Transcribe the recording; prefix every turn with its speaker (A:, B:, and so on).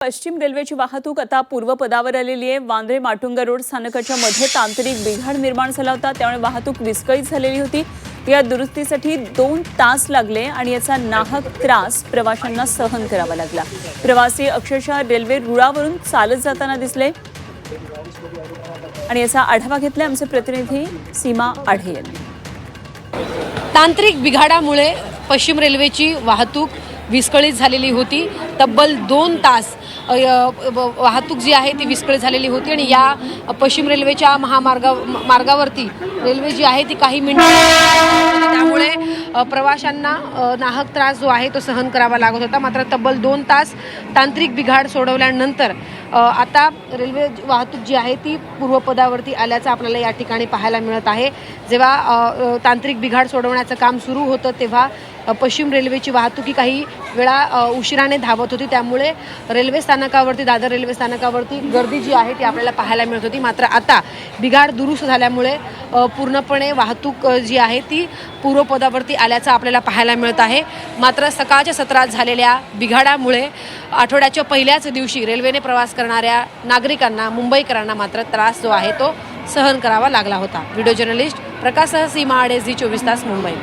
A: पश्चिम रेल्वेची वाहतूक आता पूर्वपदावर आलेली आहे। वांद्रे माटुंगा रोड स्थानकाच्या मध्ये तांत्रिक बिघाड निर्माण झाला होता, त्यामुळे वाहतूक विस्कळीत झालेली होती। या दुरुस्तीसाठी 2 तास लागले आणि याचा नाहक त्रास प्रवाशांना सहन करावा लागला। प्रवासी अक्षरशः रेल्वे रुळावरून चालत जाताना दिसले आणि याचा आढावा घेतला आमचे प्रतिनिधी सीमा आढे यांनी।
B: तांत्रिक बिघाडामुळे पश्चिम रेल्वेची वाहतूक विस्कळीत झालेली होती। तब्बल 2 तास वाहतूक जी आहे ती विस्कळीत झालेली होती आणि या पश्चिम रेल्वेच्या मार्गावरती रेल्वे जी आहे ती काही मिनिटं, त्यामुळे प्रवाशांना नाहक त्रास जो आहे तो सहन करावा लागत होता। मात्र तब्बल 2 तास तांत्रिक बिघाड सोडवल्यानंतर आता रेल्वे वाहतूक जी आहे ती पूर्वपदावरती आल्याचं आपल्याला या ठिकाणी पाहायला मिळत आहे। जेव्हा तांत्रिक बिघाड सोडवण्याचं काम सुरू होतं तेव्हा पश्चिम रेल्वेची वाहतूक काही वेळा उशिराने धावत होती, त्यामुळे रेल्वे स्थानकावरती, दादर रेल्वे स्थानकावरती गर्दी जी आहे ती आपल्याला पाहायला मिळत होती। मात्र आता बिघाड दुरुस्त झाल्यामुळे पूर्णपणे वाहतूक जी आहे ती पूर्वपदावरती आल्याचं आपल्याला पाहायला मिळत आहे। मात्र सकाळच्या सत्रात झालेल्या बिघाडामुळे आठवड्याच्या पहिल्याच दिवशी रेल्वेने प्रवास करणाऱ्या नागरिकांना, मुंबईकरांना मात्र त्रास जो आहे तो सहन करावा लागला होता। व्हिडिओ जर्नलिस्ट प्रकाश सीमा आढे, झी 24 तास, मुंबई।